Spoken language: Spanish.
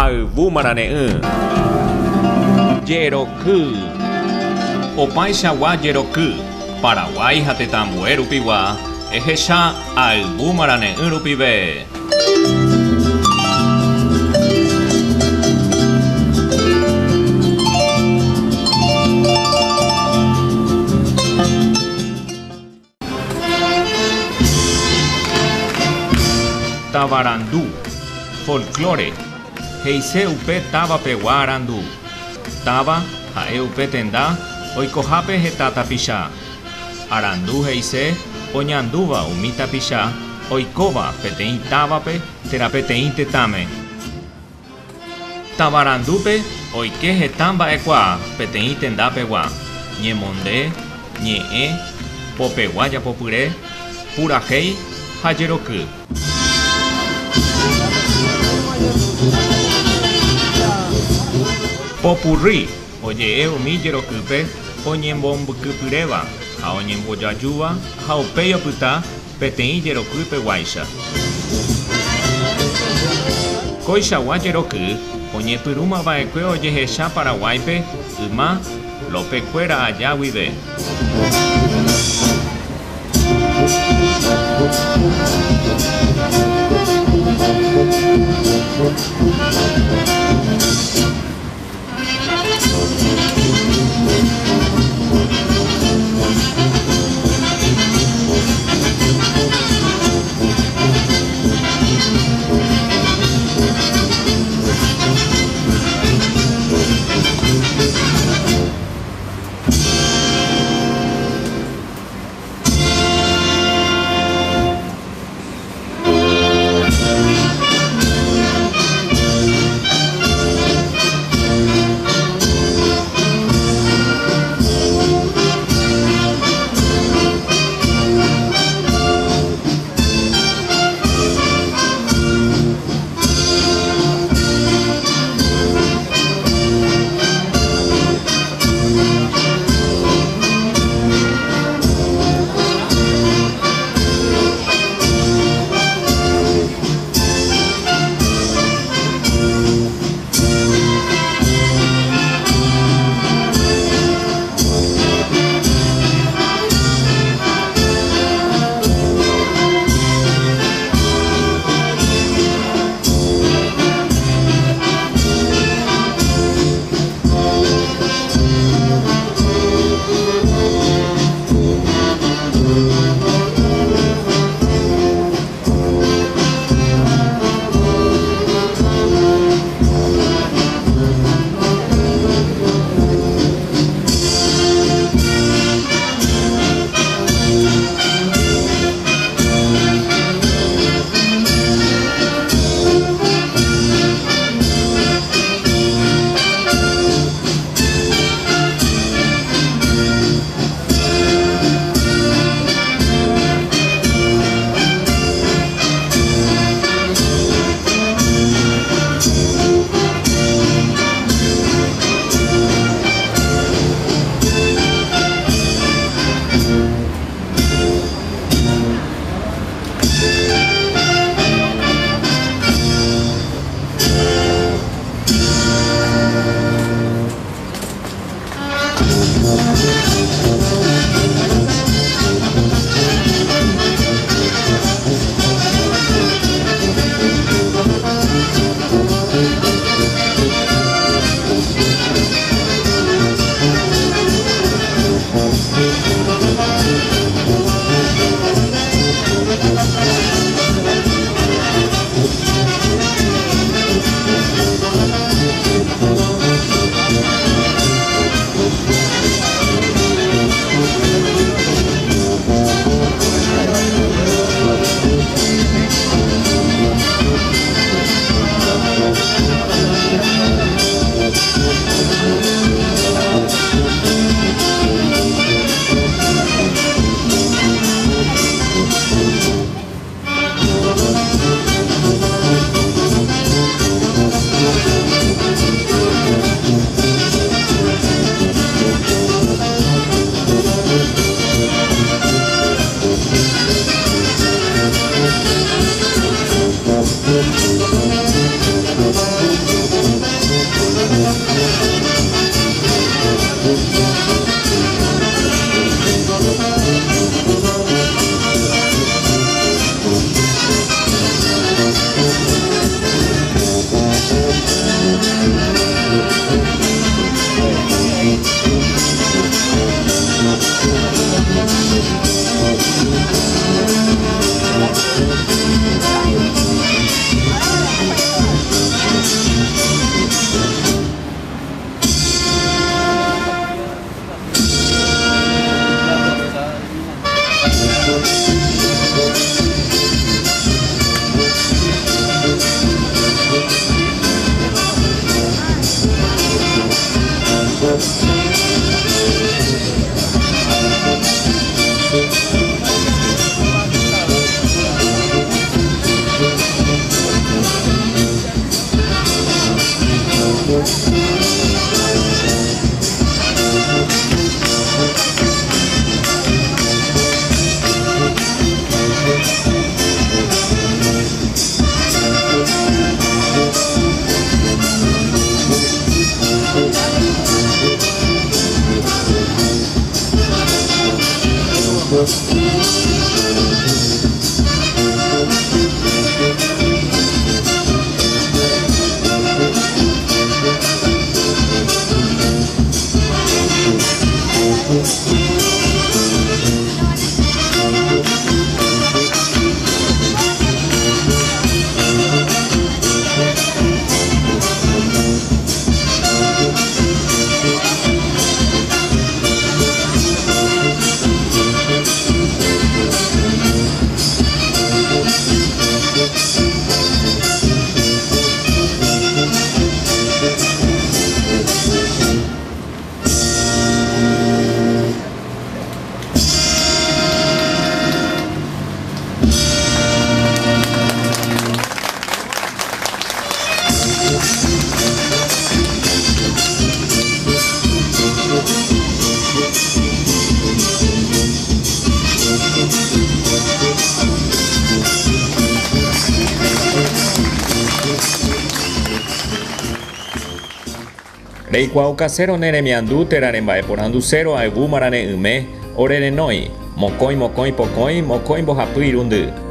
Aybúmarane Jeroky Opaichagua Jeroky Paraguái hatetambué rupigua ehecha Aybúmarane rupive. Tabarandú, folclore, heise upe taba pegua arandu, taba hae upe tenda, oikojape hetata pisha, arandu heise, oñanduva umita pisha, oikova petein tabape, terapetein tetame. Tabarandupe, oike hetamba ekwa, petein tenda pegua, ñemonde, ñee, popeguaya popure, purajei, hajeroky. Potpourri, oye umi Jerokype, oñembombkypyreva, ha oñembojajuva, ha upéi opyta peteĩ Jerokype guáicha. Koichagua Jeroky, oñepyrũmava'ekue ojehecha Paraguáipe, yma lopekuéra aja guive. Reikuau kasero neremiandu terarembae porandu cero aevu marane yme orerenoi mokõi pokõi mokõi mbohapy irundy.